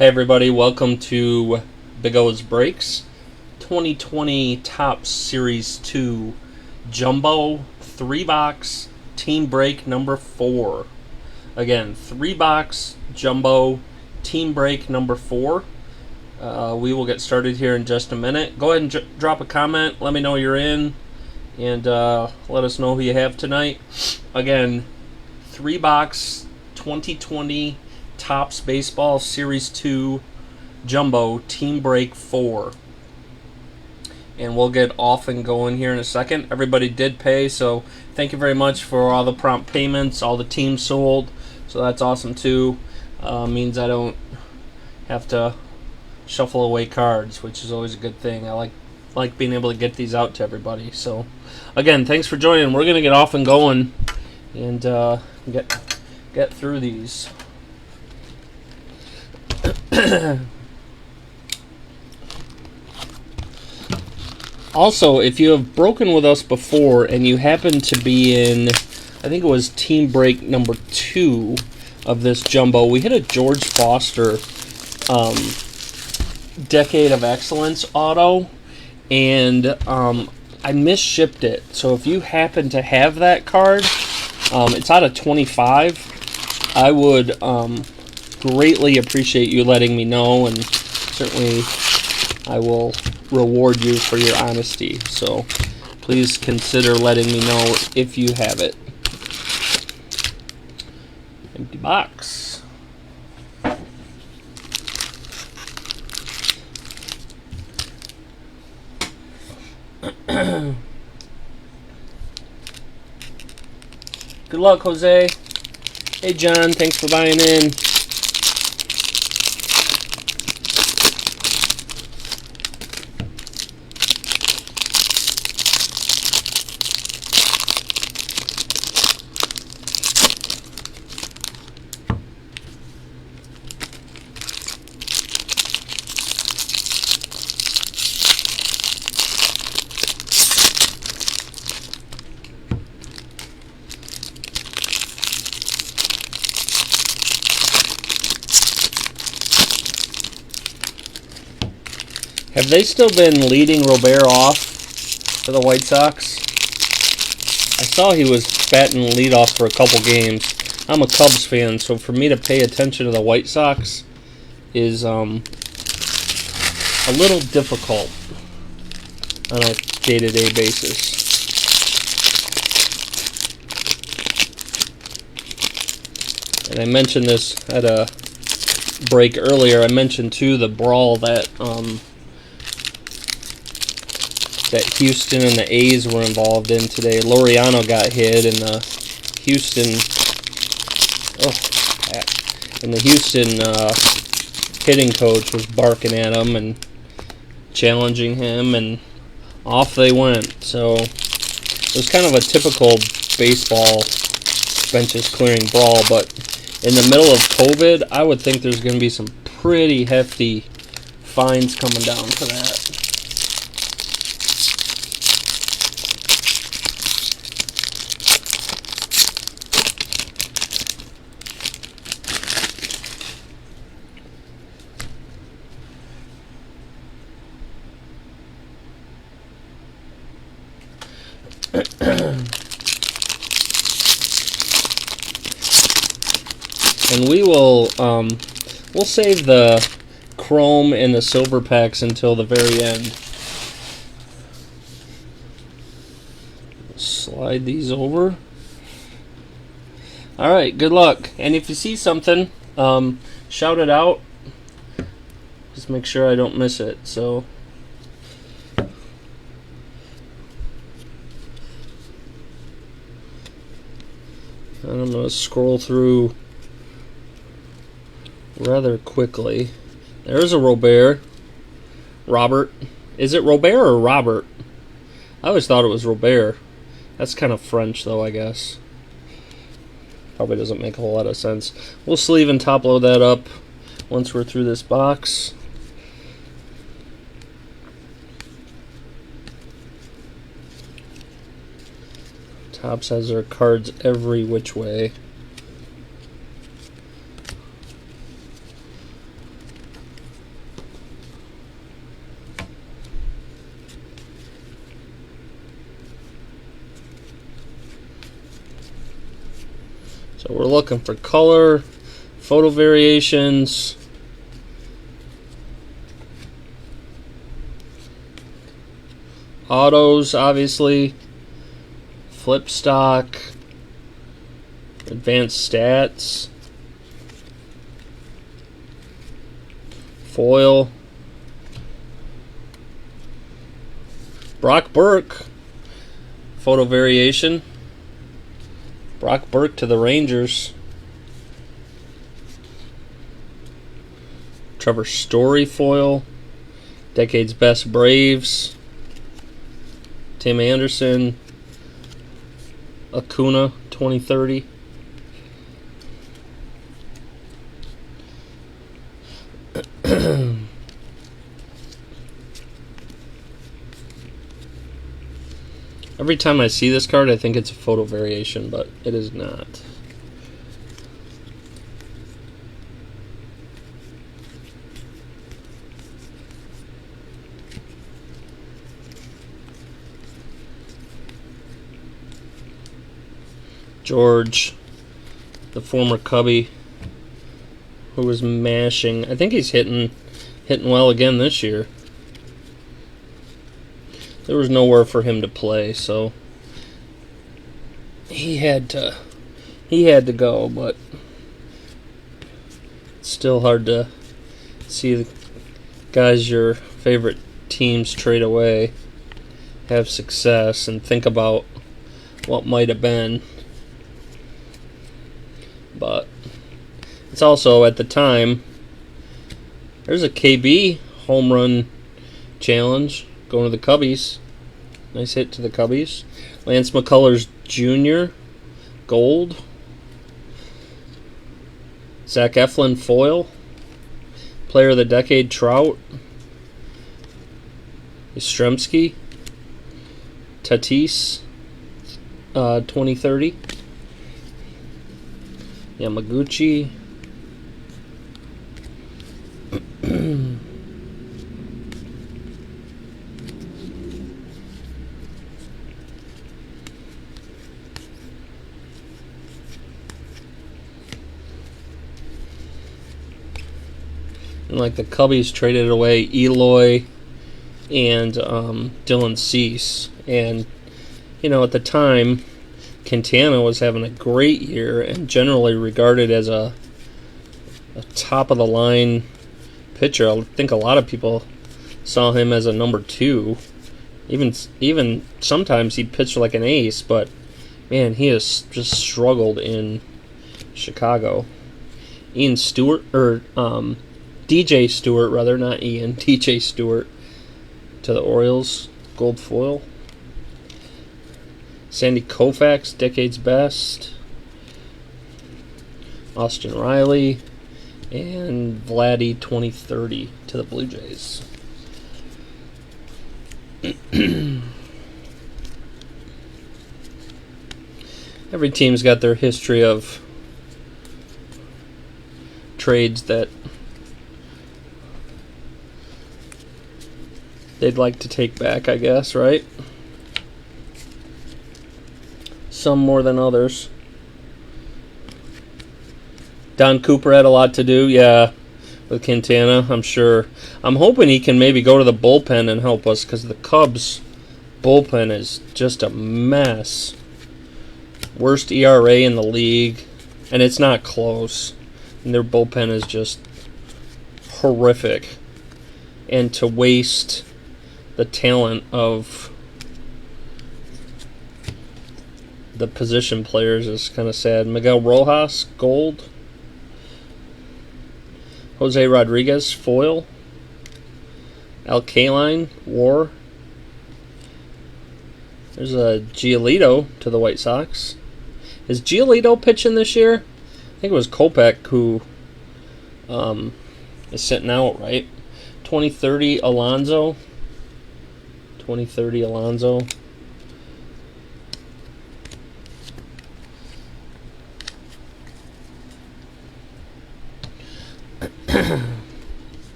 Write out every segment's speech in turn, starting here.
Hey everybody, welcome to Big O's Breaks 2020 Topps Series 2 Jumbo 3-box Team Break number 4. Again, 3-box Jumbo Team Break number 4. We will get started here in just a minute. Go ahead and drop a comment, let me know you're in, and let us know who you have tonight. Again, 3-box 2020 Topps Baseball Series 2 Jumbo Team Break 4. And we'll get off and going here in a second. Everybody did pay, so thank you very much for all the prompt payments, all the teams sold. So that's awesome too. Means I don't have to shuffle away cards, which is always a good thing. I like being able to get these out to everybody. So again, thanks for joining. We're gonna get off and going and get through these. Also, if you have broken with us before and you happen to be in, I think it was Team Break number 2 of this jumbo, we hit a George Foster Decade of Excellence auto, and I misshipped it. So if you happen to have that card, it's out of 25. I would greatly appreciate you letting me know, and certainly I will reward you for your honesty. So please consider letting me know if you have it. Empty box. Good luck, Jose. Hey, John, thanks for buying in. Have they still been leading Robert off for the White Sox? I saw he was batting leadoff for a couple games. I'm a Cubs fan, so for me to pay attention to the White Sox is a little difficult on a day-to-day basis. And I mentioned this at a break earlier. I mentioned too the brawl that Houston and the A's were involved in today. Laureano got hit, and the Houston hitting coach was barking at him and challenging him, and off they went. So it was kind of a typical baseball benches clearing brawl, but in the middle of COVID, I would think there's going to be some pretty hefty fines coming down for that. And we'll save the chrome and the silver packs until the very end. Slide these over. Alright, good luck. And if you see something, shout it out. Just make sure I don't miss it. So and I'm going to scroll through rather quickly. There's a Robert. Robert. Is it Robert or Robert? I always thought it was Robert. That's kind of French, though, I guess. Probably doesn't make a whole lot of sense. We'll sleeve and top load that up once we're through this box. Topps has their cards every which way. So we're looking for color, photo variations, autos, obviously, flip stock, advanced stats, foil, Brock Burke, photo variation, Brock Burke to the Rangers, Trevor Story foil, Decade's Best Braves, Tim Anderson, Acuna 2030. Every time I see this card, I think it's a photo variation, but it is not. George, the former Cubby, who was mashing. I think he's hitting well again this year. There was nowhere for him to play, so he had to go, but it's still hard to see the guys your favorite teams trade away have success and think about what might have been. But it's also, at the time, there's a KB home run challenge going to the Cubbies. Nice hit to the Cubbies. Lance McCullers Jr. gold. Zach Eflin foil. Player of the Decade Trout. Yastrzemski. Tatis 2030. Yamaguchi. And like the Cubbies traded away Eloy and Dylan Cease. And, at the time, Quintana was having a great year and generally regarded as a top-of-the-line pitcher. I think a lot of people saw him as a number 2. Even sometimes he pitched like an ace, but, man, he has just struggled in Chicago. Ian Stewart, or DJ Stewart, rather, not Ian, DJ Stewart to the Orioles, gold foil. Sandy Koufax, Decade's Best. Austin Riley. And Vladdy 2030 to the Blue Jays. Every team's got their history of trades that they'd like to take back, I guess, right? Some more than others. Don Cooper had a lot to do, yeah, with Quintana, I'm sure. I'm hoping he can maybe go to the bullpen and help us, because the Cubs' bullpen is just a mess. Worst ERA in the league, and it's not close. And their bullpen is just horrific. And to waste the talent of the position players is kind of sad. Miguel Rojas, gold. Jose Rodriguez, foil. Al Kaline, war. There's a Giolito to the White Sox. Is Giolito pitching this year? I think it was Kopech who is sitting out, right? 2030 Alonso. 2030 Alonso.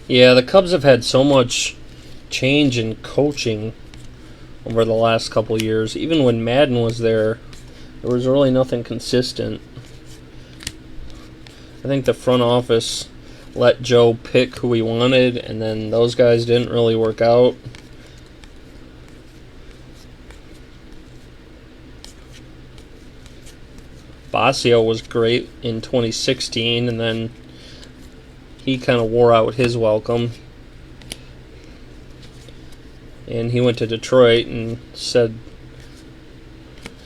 Yeah, the Cubs have had so much change in coaching over the last couple years. Even when Madden was there was really nothing consistent. I think the front office let Joe pick who he wanted, and then those guys didn't really work out. Basio was great in 2016, and then he kind of wore out his welcome. And he went to Detroit and said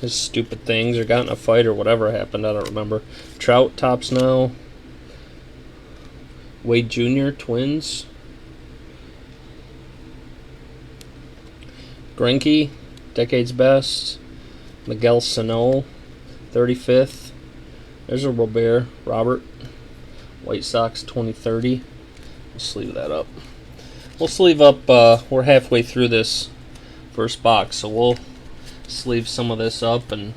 his stupid things or got in a fight or whatever happened. I don't remember. Trout tops now. Wade Jr., Twins. Greinke, decade's best. Miguel Sano, 35th. There's a Robert. White Sox 2030. We'll sleeve that up. We'll sleeve up, we're halfway through this first box, so we'll sleeve some of this up and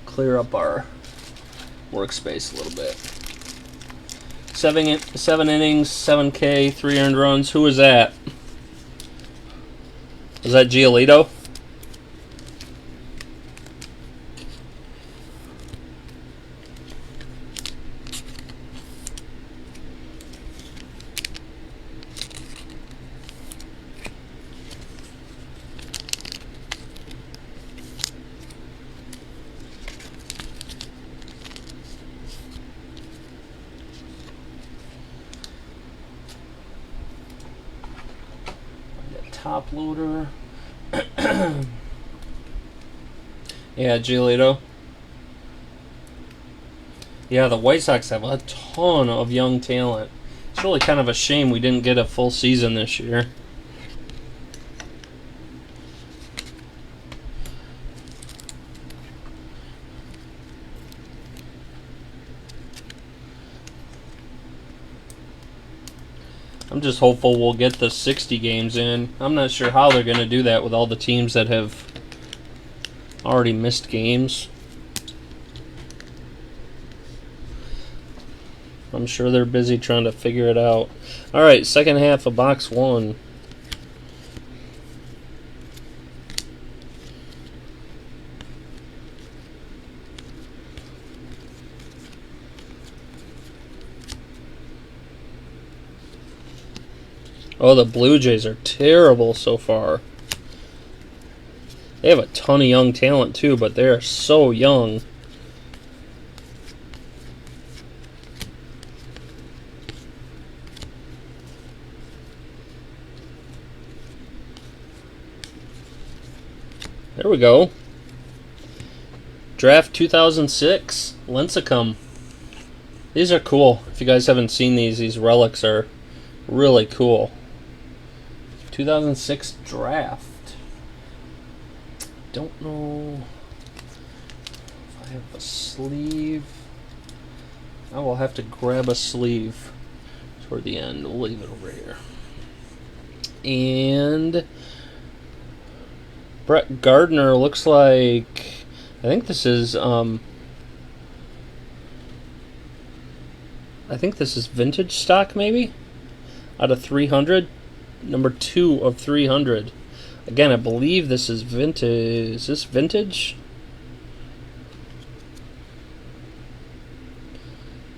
clear up our workspace a little bit. Seven innings, 7K, 3 earned runs. Who was that? Was that Giolito? Top loader. Yeah, Giolito. Yeah, the White Sox have a ton of young talent. It's really kind of a shame we didn't get a full season this year. I'm just hopeful we'll get the 60 games in. I'm not sure how they're going to do that with all the teams that have already missed games. I'm sure they're busy trying to figure it out. Alright, second half of box 1. Oh, the Blue Jays are terrible so far. They have a ton of young talent too, but they are so young. There we go. Draft 2006, Lincecum. These are cool. If you guys haven't seen these relics are really cool. 2006 draft. Don't know if I have a sleeve. I will have to grab a sleeve toward the end. We'll leave it over here. And Brett Gardner looks like, I think this is vintage stock maybe? Out of 300. Number 2 of 300. Again, I believe this is vintage. Is this vintage?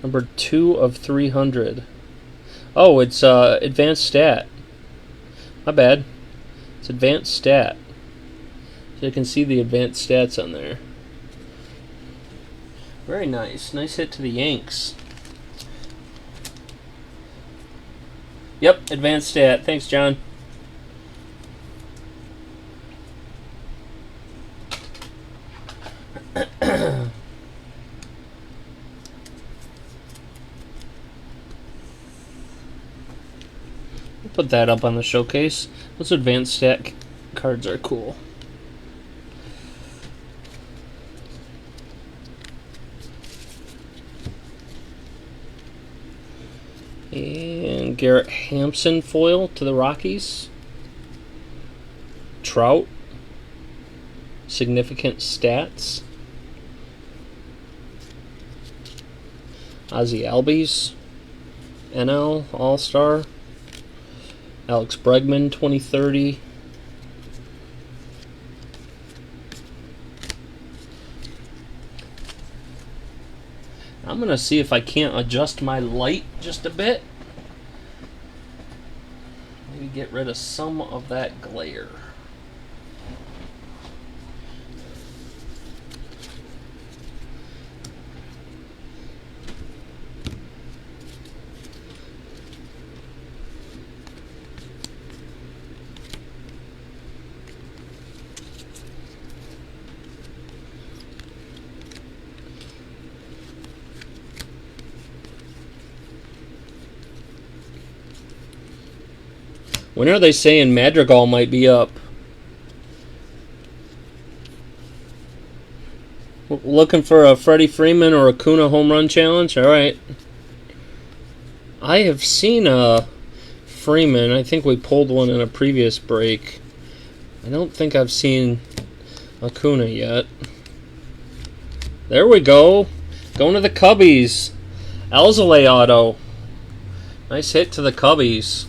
Number 2 of 300. Oh, it's advanced stat. My bad. It's advanced stat. So you can see the advanced stats on there. Very nice. Nice hit to the Yanks. Yep, advanced stat. Thanks, John. Put that up on the showcase. Those advanced stat cards are cool. And Garrett Hampson foil to the Rockies. Trout. Significant stats. Ozzie Albies. NL All-Star. Alex Bregman 2030. I'm going to see if I can't adjust my light just a bit. Maybe get rid of some of that glare. When are they saying Madrigal might be up? Looking for a Freddie Freeman or Acuna home run challenge? All right. I have seen a Freeman. I think we pulled one in a previous break. I don't think I've seen Acuna yet. There we go. Going to the Cubbies. Alzolay auto. Nice hit to the Cubbies.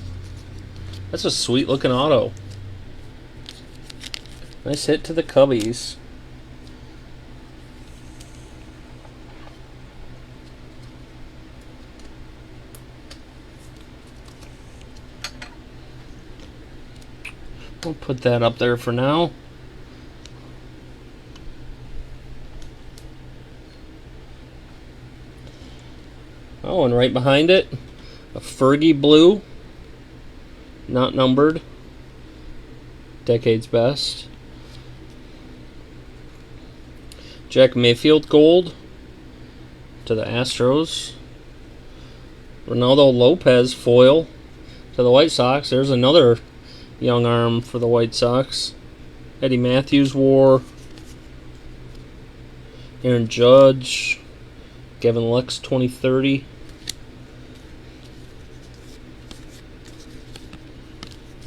That's a sweet looking auto. Nice hit to the Cubbies. We'll put that up there for now. Oh, and right behind it, a Fergie blue. Not numbered. Decade's best. Jack Mayfield gold to the Astros. Ronaldo Lopez foil to the White Sox. There's another young arm for the White Sox. Eddie Matthews wore. Aaron Judge. Gavin Lux 2030.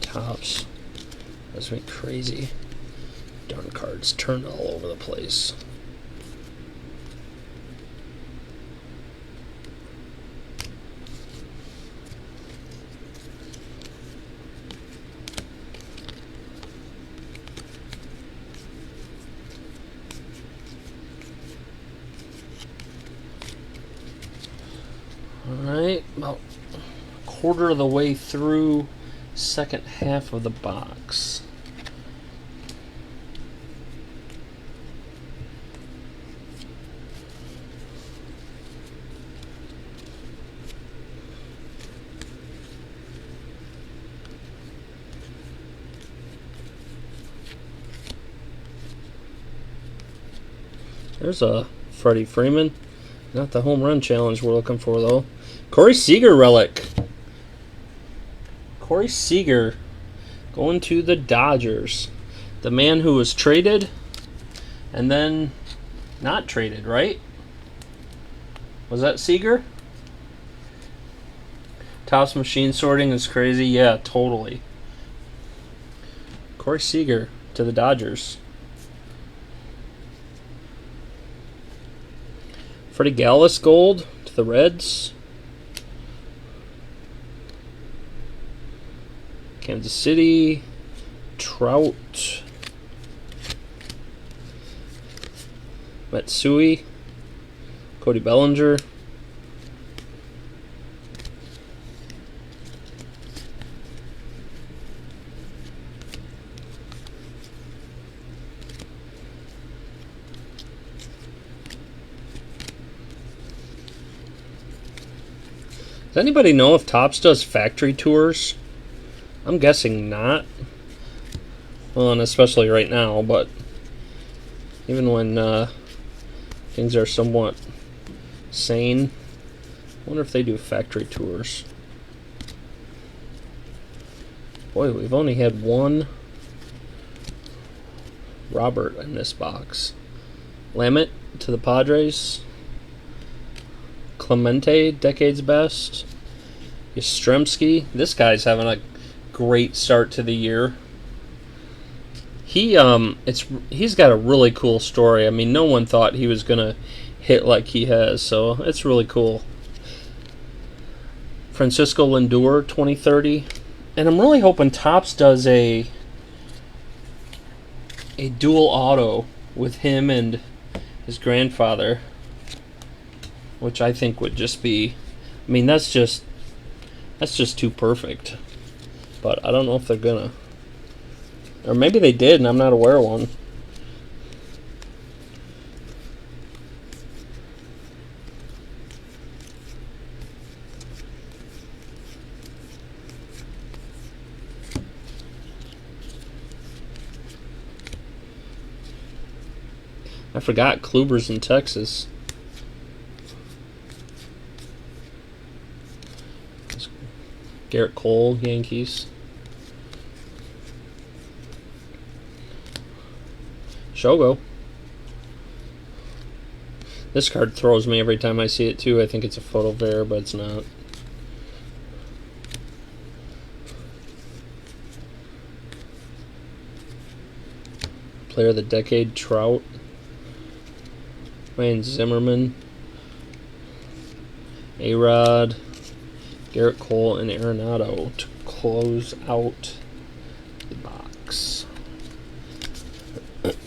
Tops. That's me crazy. Darn cards turned all over the place. Alright, about a quarter of the way through second half of the box. There's a Freddie Freeman. Not the home run challenge we're looking for, though. Corey Seager relic. Corey Seager going to the Dodgers. The man who was traded and then not traded, right? Was that Seager? Topps machine sorting is crazy. Yeah, totally. Corey Seager to the Dodgers. Freddie Galvis gold to the Reds. Kansas City. Trout. Matsui. Cody Bellinger. Does anybody know if Topps does factory tours? I'm guessing not. Well, and especially right now, but even when things are somewhat sane, I wonder if they do factory tours. Boy, we've only had one Robert in this box. Lamet to the Padres. Clemente, Decade's best. Yastrzemski. This guy's having a great start to the year. He's got a really cool story. I mean, no one thought he was gonna hit like he has, so it's really cool. Francisco Lindor, 2030. And I'm really hoping Topps does a dual auto with him and his grandfather. which I think would just be, I mean, that's just too perfect. But I don't know if they're gonna, or maybe they did and I'm not aware of one. I forgot Kluber's in Texas. Garrett Cole, Yankees. Shogo. This card throws me every time I see it too. I think it's a photo ver, but it's not. Player of the Decade, Trout. Ryan Zimmerman, A-Rod, Garrett Cole, and Arenado to close out the box.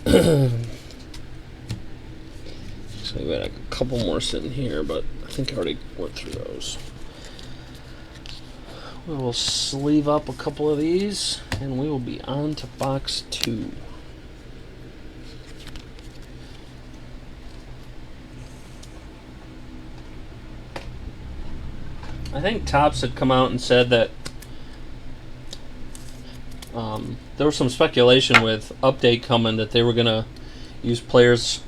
So we got a couple more sitting here, but I think I already went through those. We will sleeve up a couple of these, and we will be on to box 2. I think Topps had come out and said that there was some speculation with Update coming that they were going to use players,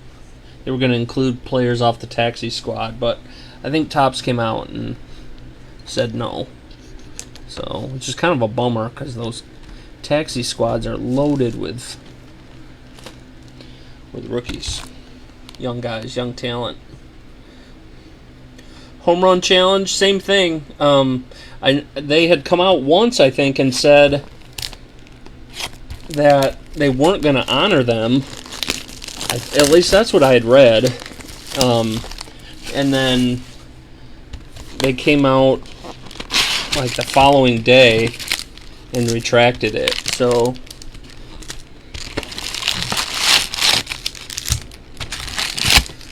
they were going to include players off the taxi squad, but I think Topps came out and said no. So, which is kind of a bummer because those taxi squads are loaded with rookies, young guys, young talent. Home run challenge, same thing. They had come out once, I think, and said that they weren't going to honor them. At least that's what I had read. And then they came out like the following day and retracted it. So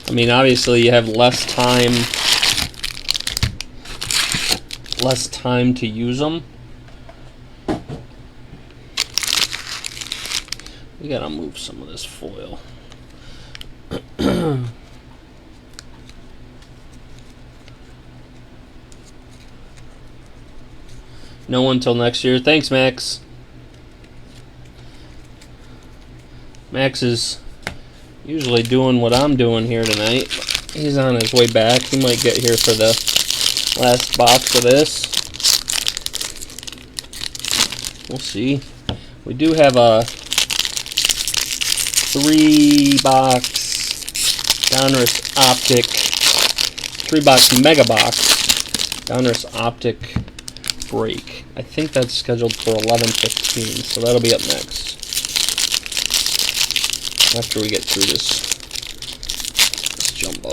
I mean, obviously you have less time to use them. We gotta move some of this foil. No one till next year. Thanks, Max. Max is usually doing what I'm doing here tonight. He's on his way back. He might get here for the last box of this. We'll see. We do have a 3-box Donruss Optic, 3-box Mega Box Donruss Optic break. I think that's scheduled for 11:15, so that'll be up next after we get through this jumbo.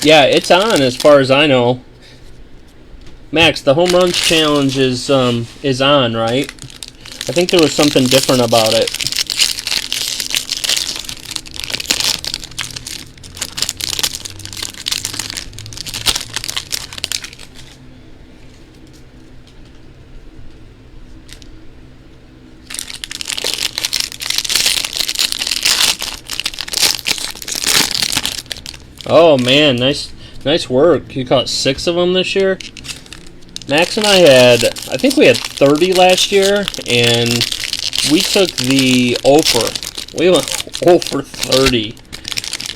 Yeah, it's on as far as I know. Max, the home runs challenge is on, right? I think there was something different about it. Oh man, nice work. You caught 6 of them this year. Max and I think we had 30 last year, and we took the offer. We went 0 for 30,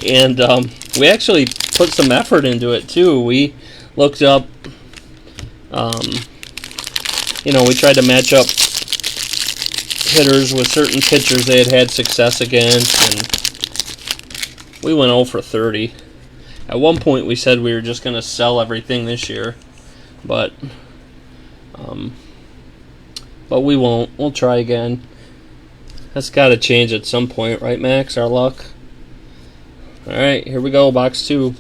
and we actually put some effort into it too. We looked up, we tried to match up hitters with certain pitchers they had success against, and we went 0 for 30. At one point, we said we were just going to sell everything this year, but we won't. We'll try again. That's got to change at some point, right, Max? Our luck. All right, here we go. Box 2.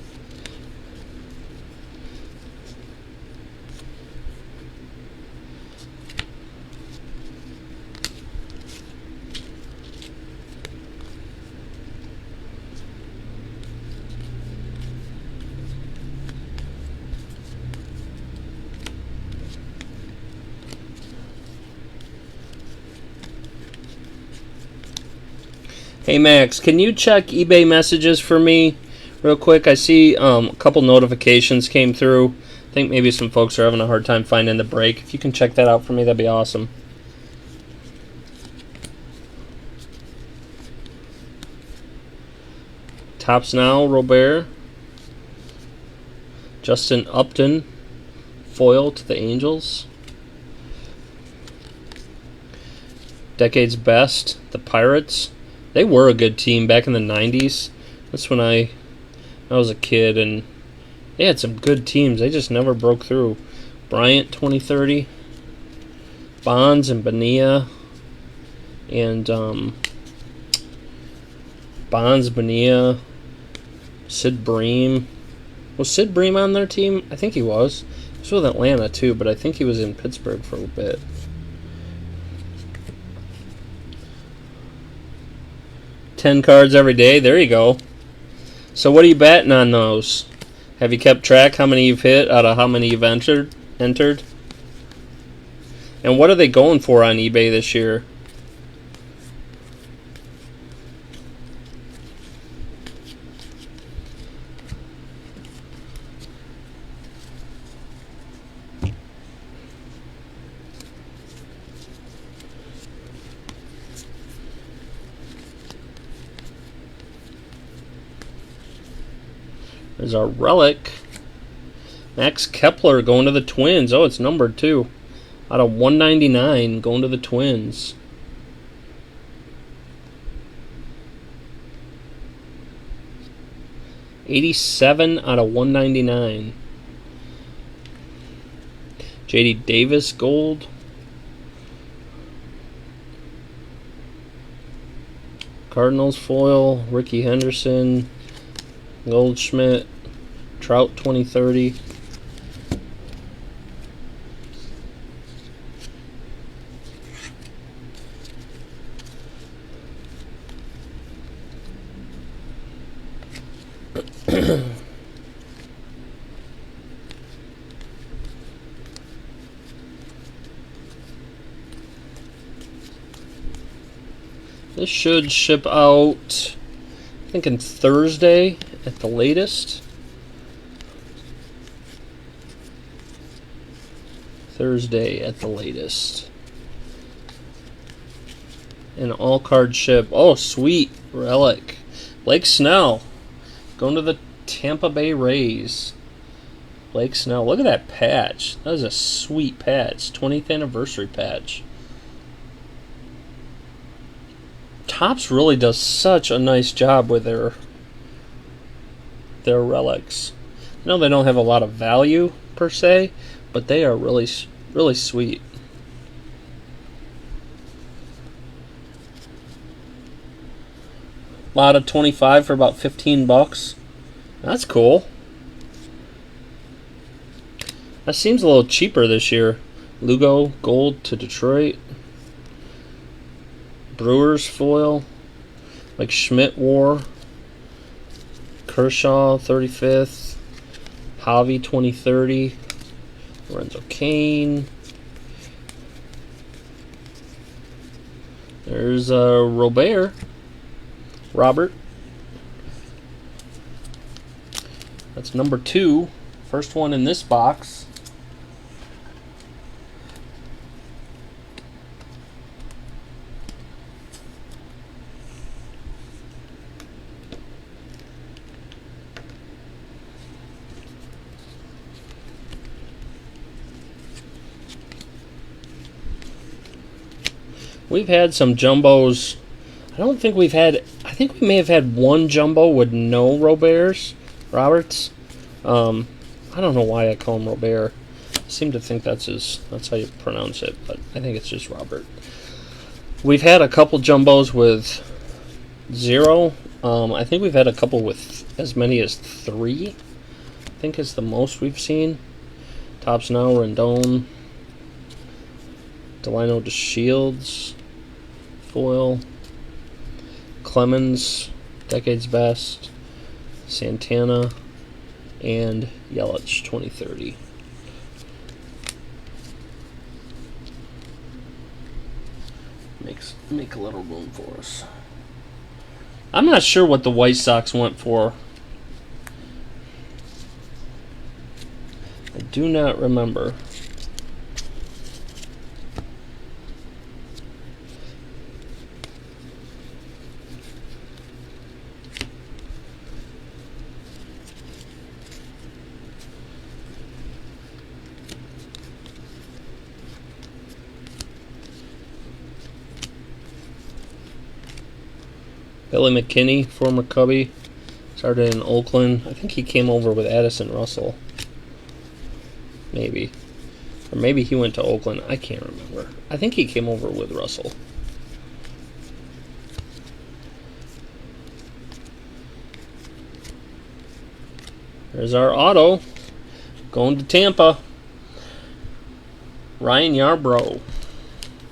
Hey Max, can you check eBay messages for me real quick? I see a couple notifications came through. I think maybe some folks are having a hard time finding the break. If you can check that out for me, that'd be awesome. Tops now, Robert. Justin Upton, foil to the Angels. Decade's best, the Pirates. They were a good team back in the 90s. That's when I was a kid, and they had some good teams. They just never broke through. Bryant, 2030. Bonds and Bonilla. And Bonds, Bonilla. Sid Bream. Was Sid Bream on their team? I think he was. He was with Atlanta, too, but I think he was in Pittsburgh for a bit. $10 cards every day. There you go. So what are you betting on those? Have you kept track how many you've hit out of how many you've entered? And what are they going for on eBay this year? There's our relic. Max Kepler going to the Twins. Oh, it's numbered too. Out of 199 going to the Twins. $87 out of 199. JD Davis gold. Cardinals foil. Ricky Henderson. Goldschmidt, Trout 2030. This should ship out, I think, on Thursday at the latest. Thursday at the latest. An all card ship. Oh, sweet relic. Blake Snell going to the Tampa Bay Rays. Blake Snell. Look at that patch. That is a sweet patch. 20th anniversary patch. Topps really does such a nice job with their relics. I know they don't have a lot of value per se, but they are really, really sweet. Lot of 25 for about $15. That's cool. That seems a little cheaper this year. Lugo gold to Detroit. Brewers foil, like Schmidt wore. Kershaw 35th, Javi 2030, Lorenzo Cain. There's Robert. That's number 2. First one in this box. We've had some jumbos. I think we may have had one jumbo with no Roberts. Roberts. I don't know why I call him Robert. I seem to think that's how you pronounce it, but I think it's just Robert. We've had a couple jumbos with 0. I think we've had a couple with as many as 3. I think it's the most we've seen. Tops now, Rendon, Delino DeShields, foil, Clemens, Decade's Best, Santana, and Yelich 2030. Make a little room for us. I'm not sure what the White Sox went for. I do not remember. Billy McKinney, former Cubby, started in Oakland. I think he came over with Addison Russell. Maybe. Or maybe he went to Oakland. I can't remember. I think he came over with Russell. There's our auto. Going to Tampa. Ryan Yarbrough.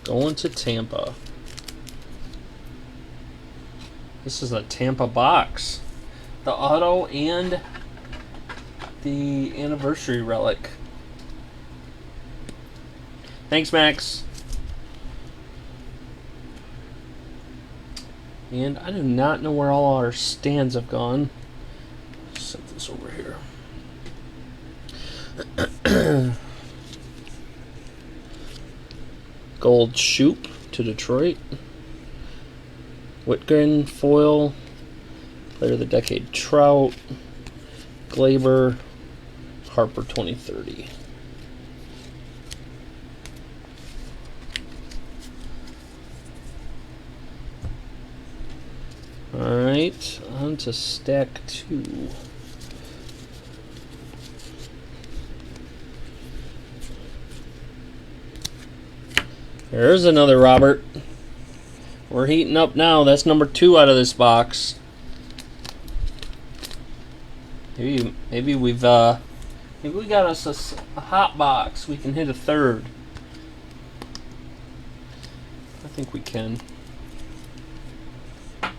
Going to Tampa. This is a Tampa box. The auto and the anniversary relic. Thanks, Max. And I do not know where all our stands have gone. Set this over here. Gold Shoop to Detroit. Whitgren, foil. Player of the Decade, Trout. Glaber, Harper 2030. Alright, on to stack 2. There's another Robert. We're heating up now. That's number 2 out of this box. Maybe we got us a hot box. We can hit a 3rd. I think we can. I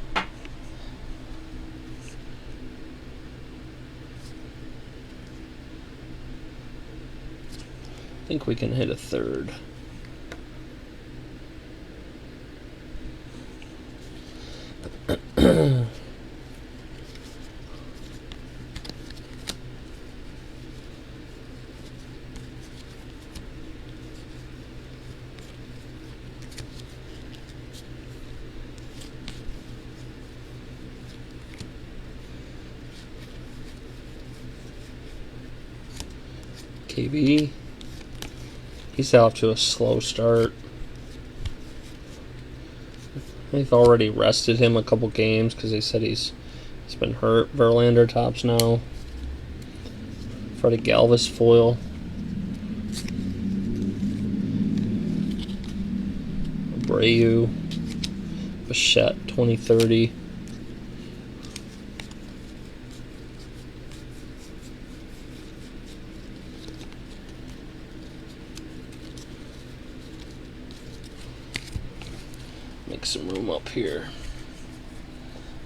think we can hit a 3rd. KB. He's off to a slow start. They've already rested him a couple games because they said he's been hurt. Verlander tops now. Freddie Galvis foil. Abreu. Bichette 2030. Make some room up here.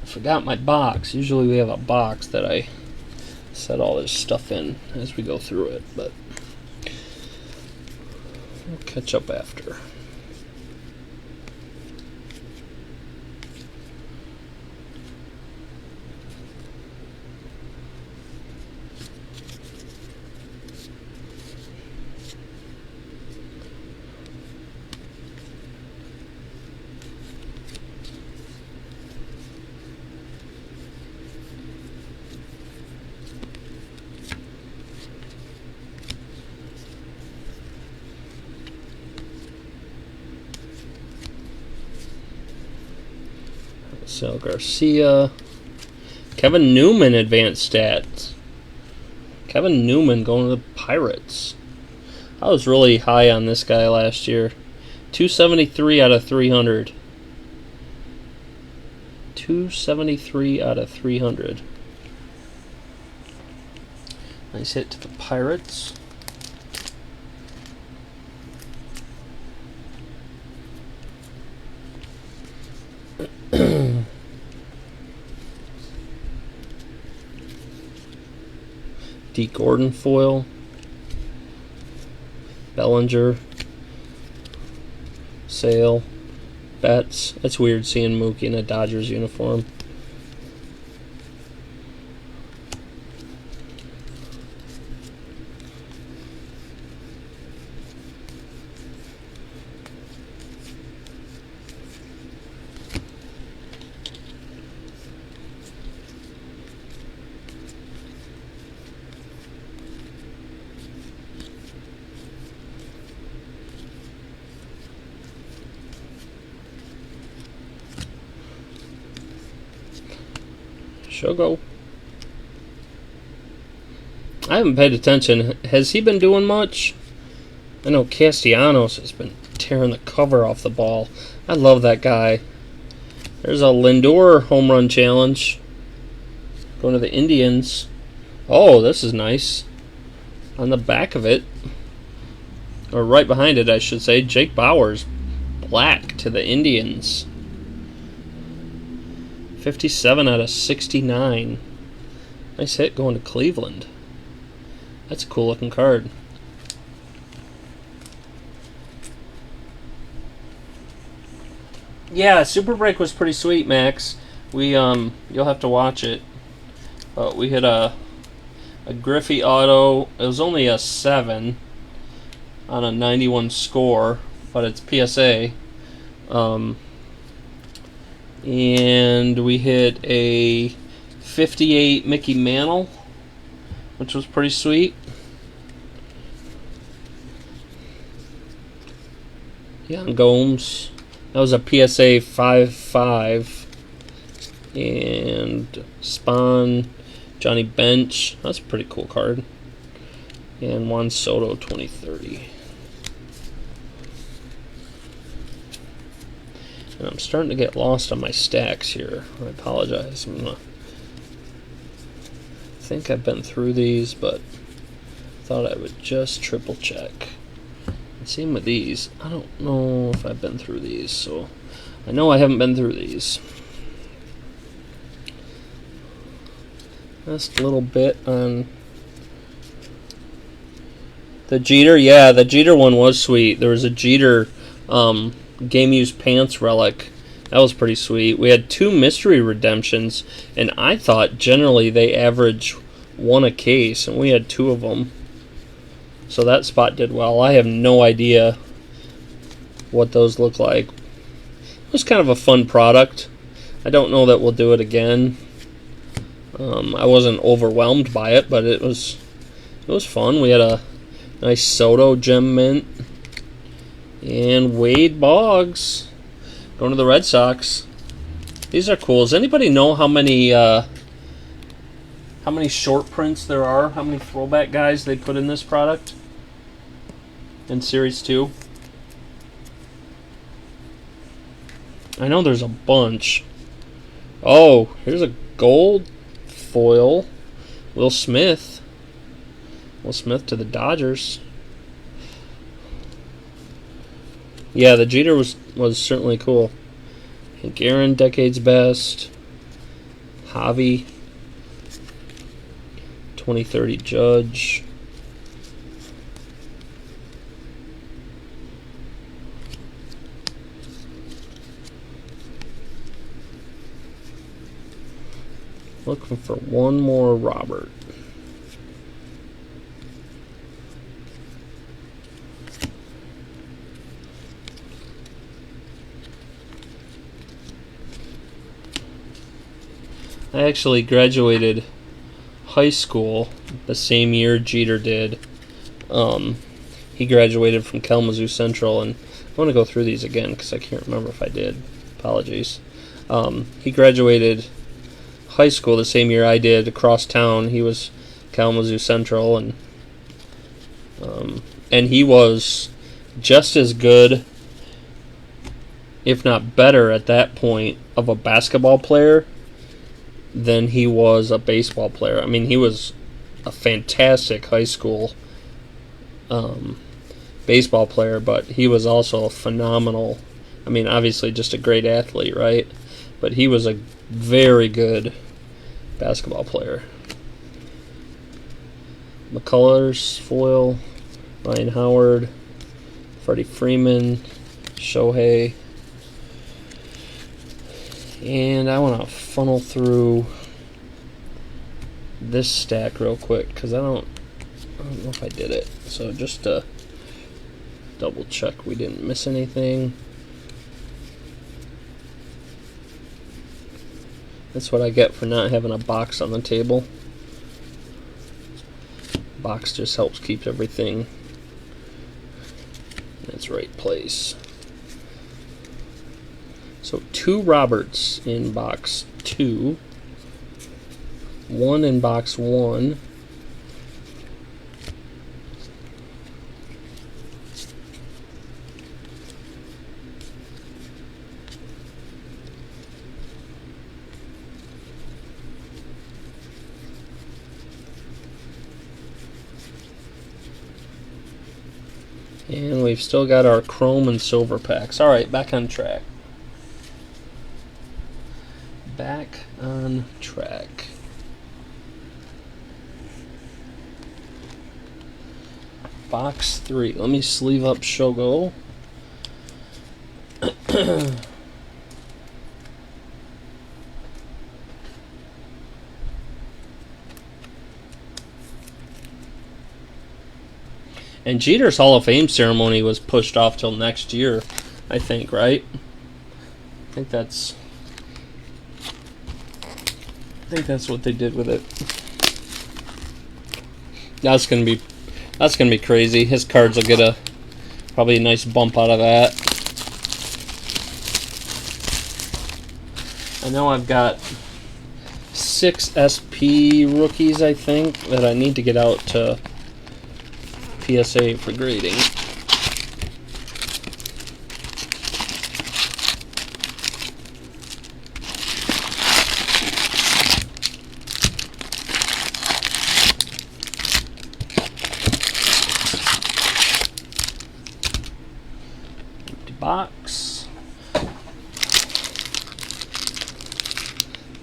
I forgot my box. Usually we have a box that I set all this stuff in as we go through it, but we'll catch up after. Sal Garcia, Kevin Newman advanced stats. Kevin Newman going to the Pirates. I was really high on this guy last year. 273 out of 300. 273 out of 300. Nice hit to the Pirates. D. Gordon foil. Bellinger. Sale. Betts. That's weird seeing Mookie in a Dodgers uniform. Shogo. I haven't paid attention. Has he been doing much? I know Castellanos has been tearing the cover off the ball. I love that guy. There's a Lindor home run challenge. Going to the Indians. Oh, this is nice. On the back of it, or right behind it, I should say, Jake Bauers. Black to the Indians. 57 out of 69. Nice hit going to Cleveland. That's a cool looking card. Yeah, Super Break was pretty sweet, Max. You'll have to watch it. But we hit a Griffey auto. It was only a 7 on a 91 score, but it's PSA. And we hit a 58 Mickey Mantle, which was pretty sweet. Jan Gomes. That was a PSA 5.5. And Spawn, Johnny Bench. That's a pretty cool card. And Juan Soto 2030. And I'm starting to get lost on my stacks here. I apologize. I think I've been through these, but thought I would just triple check. And same with these. I don't know if I've been through these, so I know I haven't been through these. Just a little bit on the Jeter. Yeah, the Jeter one was sweet. There was a Jeter game used pants relic. That was pretty sweet. We had 2 mystery redemptions, and I thought generally they average 1 a case, and we had 2 of them. So that spot did well. I have no idea what those look like. It was kind of a fun product. I don't know that we'll do it again. I wasn't overwhelmed by it, but it was fun. We had a nice Soto gem mint. And Wade Boggs going to the Red Sox. These are cool. Does anybody know how many short prints there are? How many throwback guys they put in this product? In Series 2? I know there's a bunch. Oh, here's a gold foil. Will Smith. Will Smith to the Dodgers. Yeah, the Jeter was certainly cool. Hank Aaron, Decade's Best. Javi. 2030 Judge. Looking for one more Robert. I actually graduated high school the same year Jeter did. He graduated from Kalamazoo Central, and I want to go through these again because I can't remember if I did. Apologies. He graduated high school the same year I did, across town. He was Kalamazoo Central, and he was just as good, if not better at that point, of a basketball player than he was a baseball player. I mean, he was a fantastic high school baseball player, but he was also a phenomenal, I mean, obviously just a great athlete, right? But he was a very good basketball player. McCullers, foil, Ryan Howard, Freddie Freeman, Shohei. And I want to funnel through this stack real quick because I don't know if I did it. So just to double check we didn't miss anything. That's what I get for not having a box on the table. Box just helps keep everything in its right place. So 2 Roberts in box 2, 1 in box 1, and we've still got our chrome and silver packs. All right, back on track. Back on track. Box 3. Let me sleeve up Shogo. And Jeter's Hall of Fame ceremony was pushed off till next year, I think, right? I think that's what they did with it. That's gonna be crazy. His cards will get probably a nice bump out of that. I know I've got 6 SP rookies, I think, that I need to get out to PSA for grading.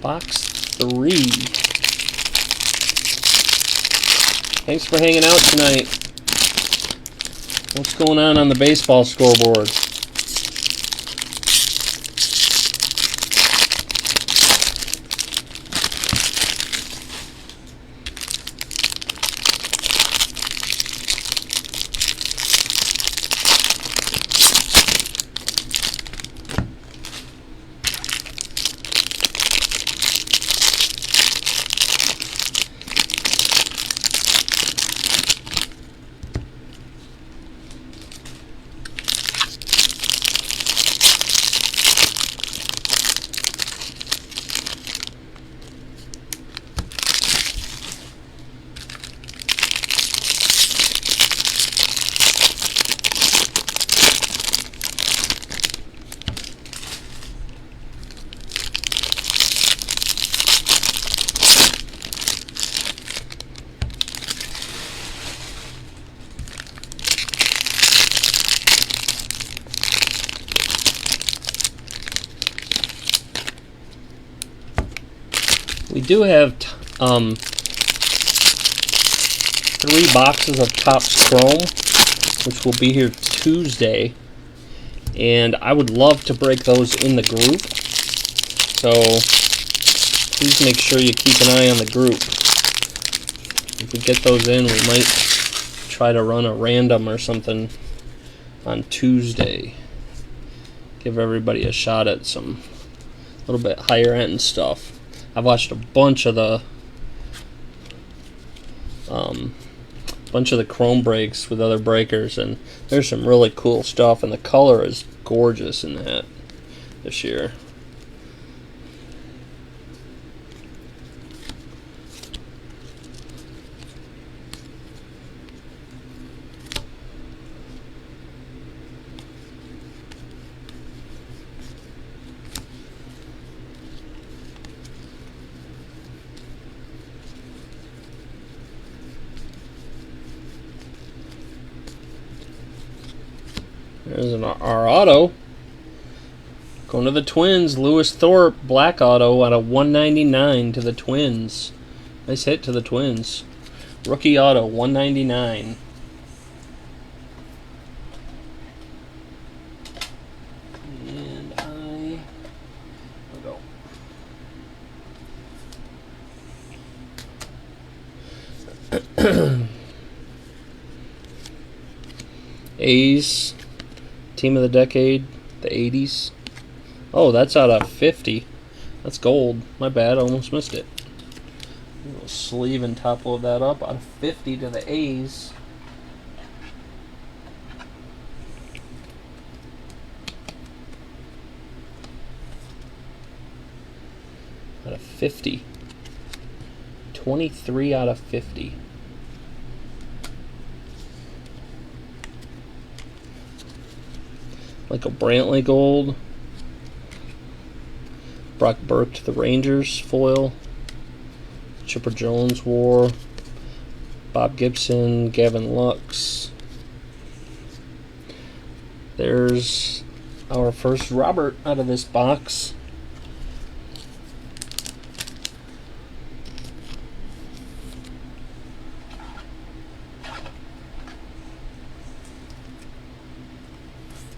Box 3. Thanks for hanging out tonight. What's going on the baseball scoreboard? We do have 3 boxes of Topps Chrome, which will be here Tuesday, and I would love to break those in the group. So please make sure you keep an eye on the group. If we get those in, we might try to run a random or something on Tuesday. Give everybody a shot at some little bit higher end stuff. I've watched a bunch of the chrome breaks with other breakers, and there's some really cool stuff, and the color is gorgeous in that this year. There's our auto. Going to the Twins. Lewis Thorpe, black auto out of 199 to the Twins. Nice hit to the Twins. Rookie auto, 199. And go. A's, team of the decade, the 80s. Oh, that's out of 50. That's gold. My bad, I almost missed it. A little sleeve and top load that up. Out of 50 to the A's. Out of 50. 23 out of 50. Like a Brantley gold. Brock Burke to the Rangers foil. Chipper Jones wore. Bob Gibson, Gavin Lux. There's our first Robert out of this box.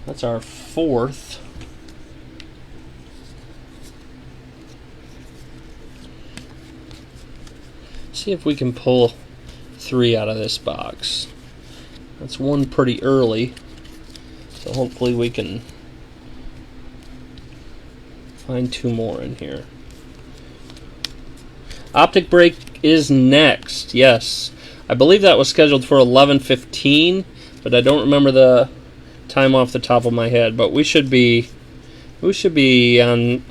That's our fourth. See if we can pull 3 out of this box. That's one pretty early, so hopefully we can find 2 more in here. Optic break is next. Yes, I believe that was scheduled for 11:15, but I don't remember the time off the top of my head. But we should be on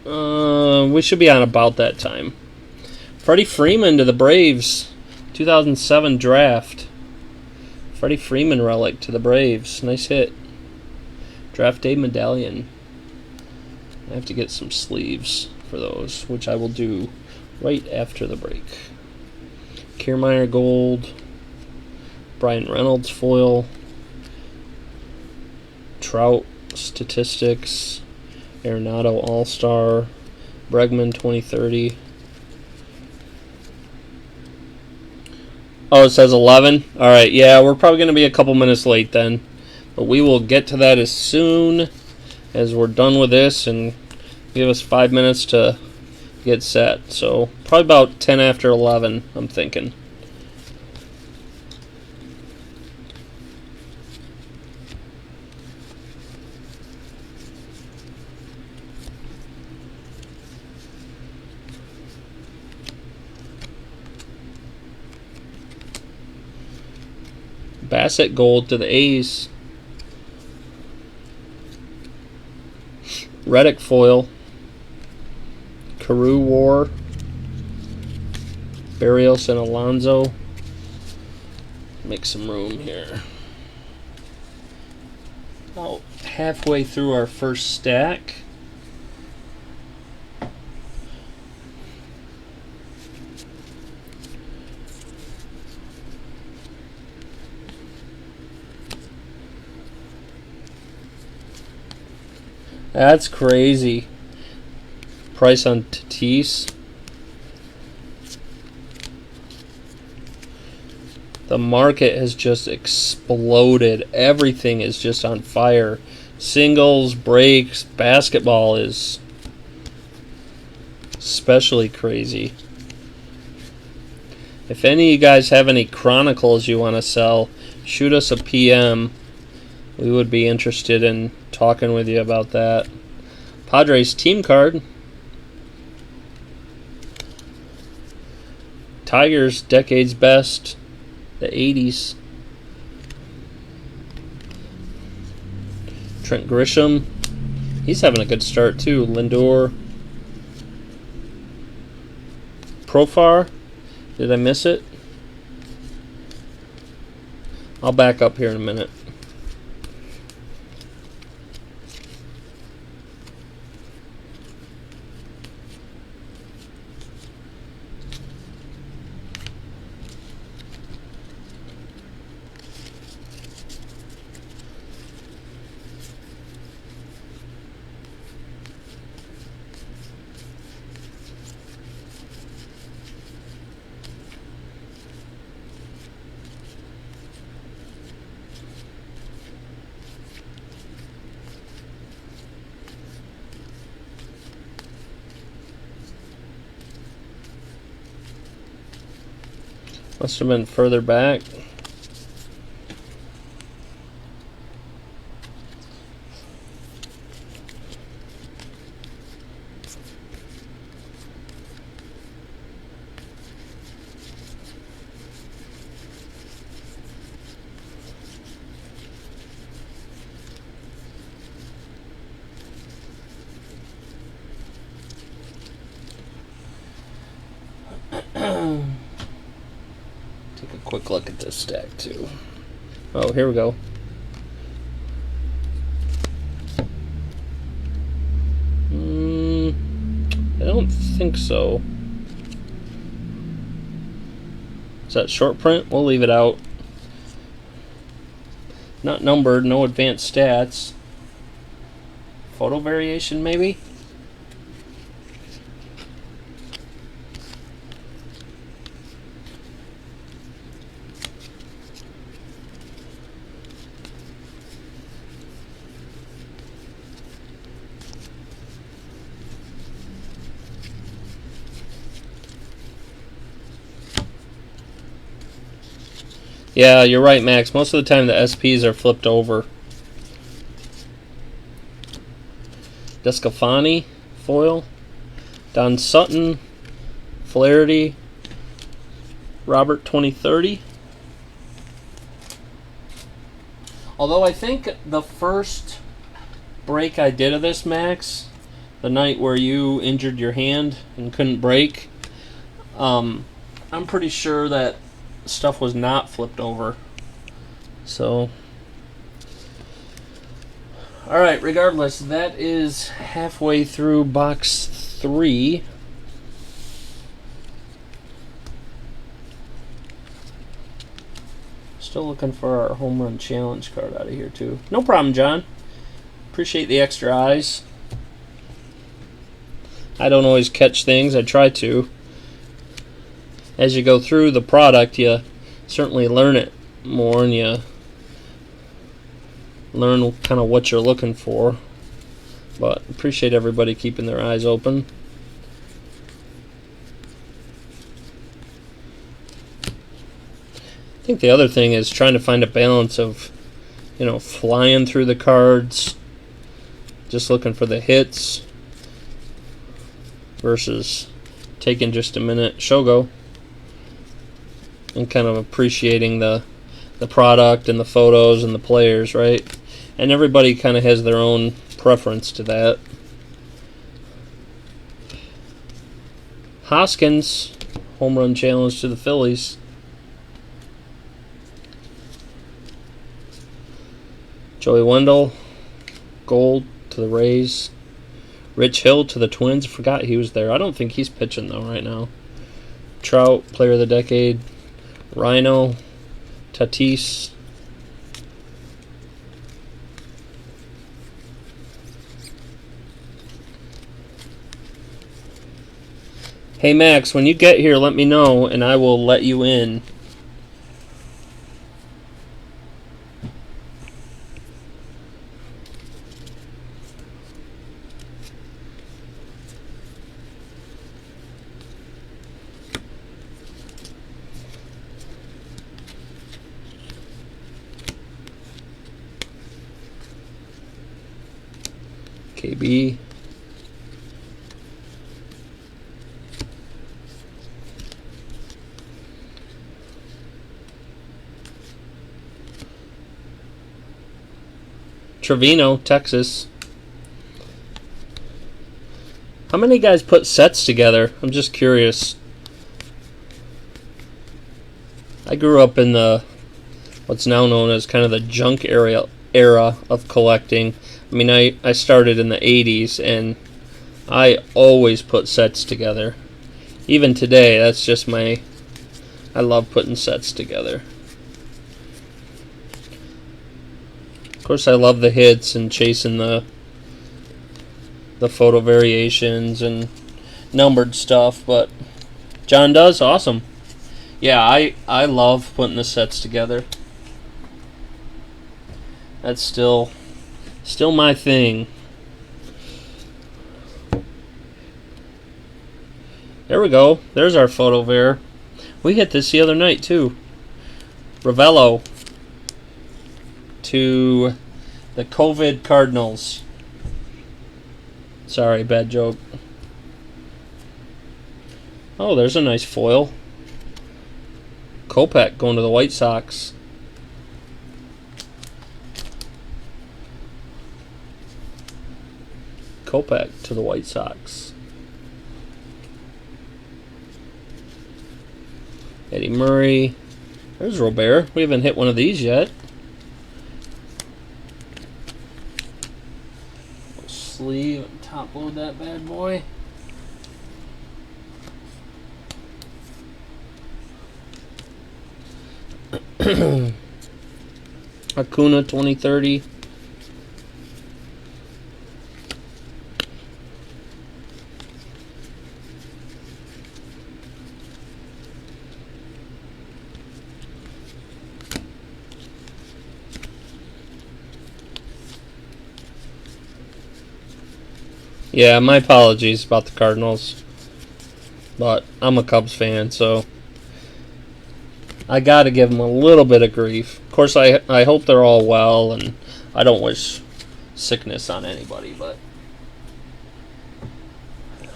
about that time. Freddie Freeman to the Braves, 2007 draft. Freddie Freeman relic to the Braves. Nice hit. Draft day medallion. I have to get some sleeves for those, which I will do right after the break. Kiermaier gold. Brian Reynolds foil. Trout statistics. Arenado All-Star. Bregman 2030. Oh, it says 11? Alright, yeah, we're probably going to be a couple minutes late then. But we will get to that as soon as we're done with this and give us 5 minutes to get set. So, probably about 10 after 11, I'm thinking. Bassett gold to the A's. Reddick foil. Carew war. Barrios and Alonso. Make some room here. About halfway through our first stack. That's crazy. Price on Tatis. The market has just exploded. Everything is just on fire. Singles, breaks, basketball is especially crazy. If any of you guys have any Chronicles you want to sell, shoot us a PM. We would be interested in talking with you about that. Padres team card. Tigers decade's best. The 80s. Trent Grisham. He's having a good start too. Lindor. Profar. Did I miss it? I'll back up here in a minute. Must have been further back. Take a quick look at this stack too. Oh, here we go. I don't think so. Is that short print? We'll leave it out. Not numbered, no advanced stats. Photo variation maybe? Yeah, you're right, Max. Most of the time the SPs are flipped over. Descafani foil. Don Sutton. Flaherty. Robert 2030. Although I think the first break I did of this, Max, the night where you injured your hand and couldn't break, I'm pretty sure that stuff was not flipped over. So, alright, regardless, that is halfway through box 3. Still looking for our home run challenge card out of here too. No problem, John. Appreciate the extra eyes. I don't always catch things. I try to. As you go through the product, you certainly learn it more, and you learn kind of what you're looking for. But appreciate everybody keeping their eyes open. I think the other thing is trying to find a balance of, flying through the cards, just looking for the hits, versus taking just a minute, Shogo, and kind of appreciating the product and the photos and the players, right? And everybody kind of has their own preference to that. Hoskins, home run challenge to the Phillies. Joey Wendell, gold to the Rays. Rich Hill to the Twins. I forgot he was there. I don't think he's pitching though right now. Trout, player of the decade. Rhino, Tatis. Hey Max, when you get here, let me know and I will let you in. KB. Trevino, Texas. How many guys put sets together? I'm just curious. I grew up in the what's now known as kind of the junk era of collecting. I mean, I started in the 80s, and I always put sets together. Even today, that's just I love putting sets together. Of course, I love the hits and chasing the photo variations and numbered stuff, but John does? Awesome. Yeah, I love putting the sets together. That's still my thing. There we go. There's our photo ver. We hit this the other night too. Ravello to the COVID Cardinals. Sorry, bad joke. Oh, there's a nice foil. Kopech going to the White Sox. Kopech to the White Sox. Eddie Murray. There's Robert. We haven't hit one of these yet. Sleeve, top load that bad boy. Acuna 2030. Yeah, my apologies about the Cardinals, but I'm a Cubs fan, so I got to give them a little bit of grief. Of course, I hope they're all well, and I don't wish sickness on anybody, but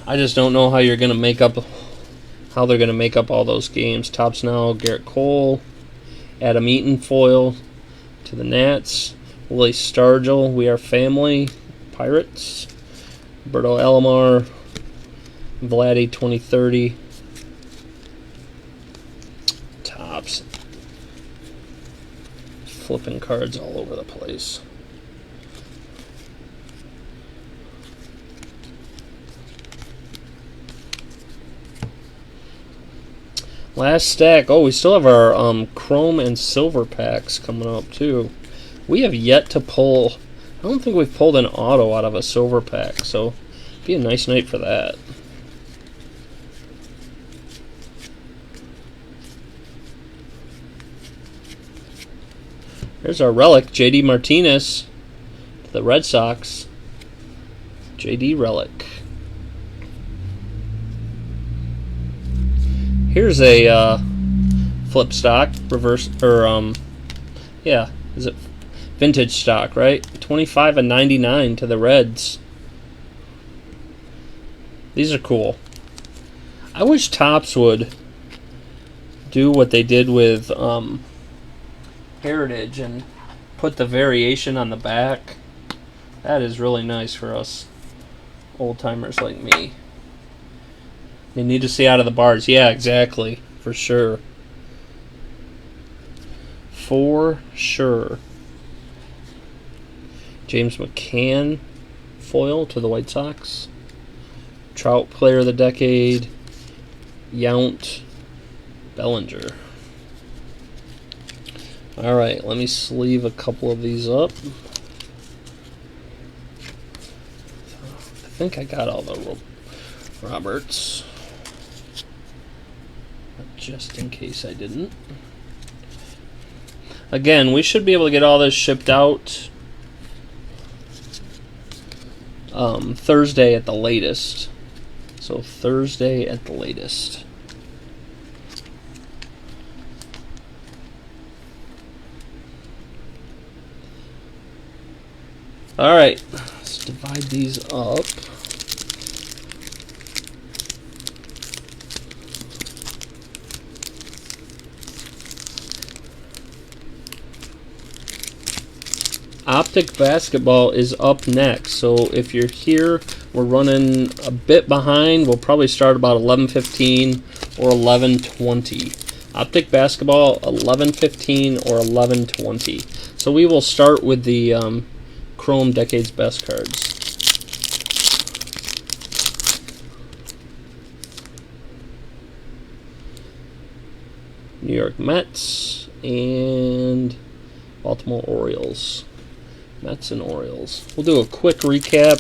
I just don't know how you're going to make up, how they're going to make up all those games. Topps now, Garrett Cole, Adam Eaton foil to the Nats, Willie Stargell, We Are Family, Pirates, Roberto Alomar, Vladdy 2030. Topps. Flipping cards all over the place. Last stack. Oh, we still have our chrome and silver packs coming up too. We have yet to pull. I don't think we've pulled an auto out of a silver pack, so it'd be a nice night for that. There's our relic, JD Martinez, to the Red Sox. JD relic. Here's a flip stock, reverse, or yeah, is it vintage stock, right? 25 and 99 to the Reds. These are cool. I wish Topps would do what they did with Heritage and put the variation on the back. That is really nice for us old-timers like me. They need to stay out of the bars. Yeah, exactly. For sure. For sure. James McCann foil to the White Sox. Trout Player of the Decade. Yount. Bellinger. Alright, let me sleeve a couple of these up. I think I got all the Roberts. Just in case I didn't. Again, we should be able to get all this shipped out Thursday at the latest. So Thursday at the latest. Alright, let's divide these up. Optic Basketball is up next, so if you're here, we're running a bit behind. We'll probably start about 11:15 or 11:20. Optic Basketball 11:15 or 11:20. So we will start with the Chrome Decade's Best cards. New York Mets and Baltimore Orioles. Mets and Orioles. We'll do a quick recap.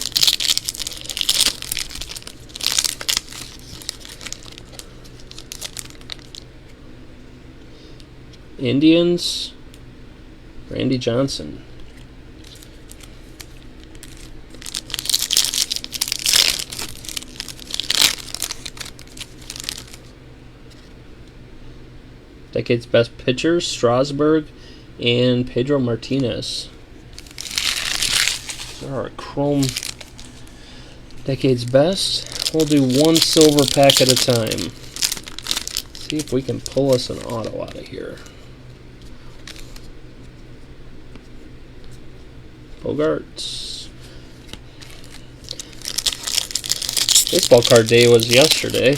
Indians, Randy Johnson. Decade's best pitchers, Strasburg and Pedro Martinez. These are our Chrome Decade's best. We'll do one silver pack at a time. See if we can pull us an auto out of here. Bogarts. Baseball card day was yesterday.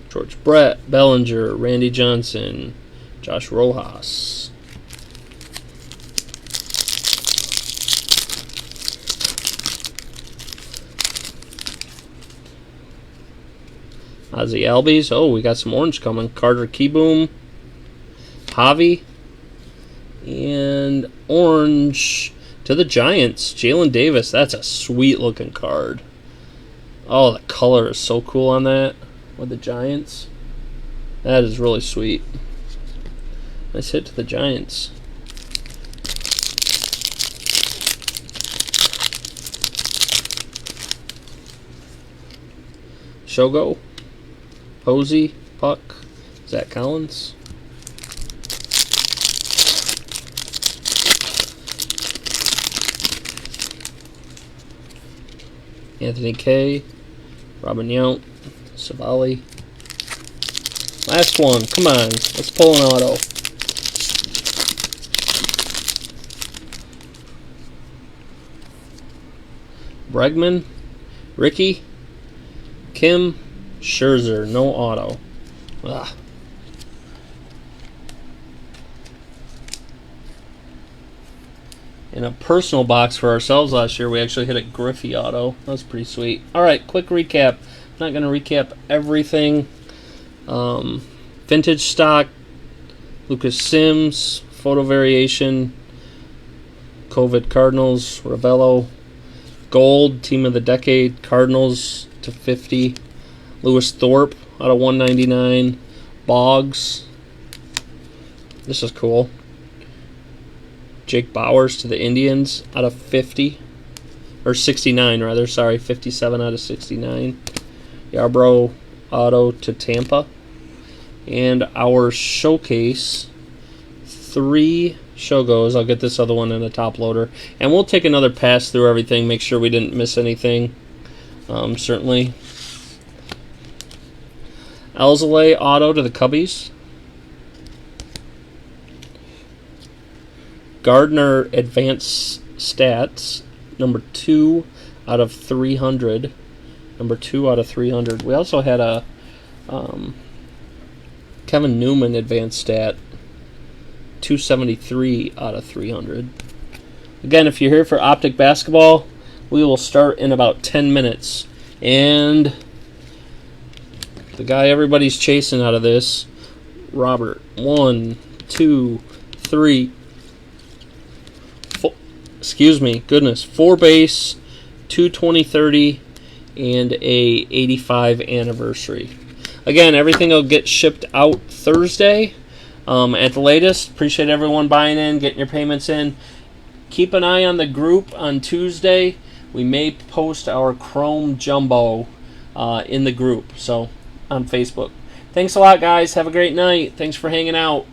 George Brett, Bellinger, Randy Johnson, Josh Rojas. Ozzie Albies. Oh, we got some orange coming. Carter Kieboom, Javi, and orange to the Giants. Jalen Davis. That's a sweet looking card. Oh, the color is so cool on that with the Giants. That is really sweet. Nice hit to the Giants. Shogo, Posey, Puck, Zach Collins. Anthony K, Robin Yount, Savali. Last one. Come on. Let's pull an auto. Bregman, Ricky, Kim, Scherzer. No auto. Ugh. In a personal box for ourselves last year, we actually hit a Griffey auto. That was pretty sweet. Alright, quick recap. I'm not going to recap everything. Vintage stock, Lucas Sims, photo variation, COVID Cardinals, Ravello, gold, team of the decade, Cardinals /50, Lewis Thorpe out of 199, Boggs. This is cool. Jake Bowers to the Indians out of 50, or 69 rather, sorry, 57 out of 69. Yarbrough auto to Tampa. And our showcase, 3 Shogos. I'll get this other one in the top loader. And we'll take another pass through everything, make sure we didn't miss anything. Certainly. Alzolay auto to the Cubbies. Gardner advanced stats, number 2 out of 300. Number 2 out of 300. We also had a Kevin Newman advanced stat, 273 out of 300. Again, if you're here for Optic Basketball, we will start in about 10 minutes. And the guy everybody's chasing out of this, Robert. 1, 2, 3. Excuse me, goodness. 4 base, 2 20/30, and a 85 anniversary. Again, everything will get shipped out Thursday at the latest. Appreciate everyone buying in, getting your payments in. Keep an eye on the group on Tuesday. We may post our Chrome Jumbo in the group, so on Facebook. Thanks a lot, guys. Have a great night. Thanks for hanging out.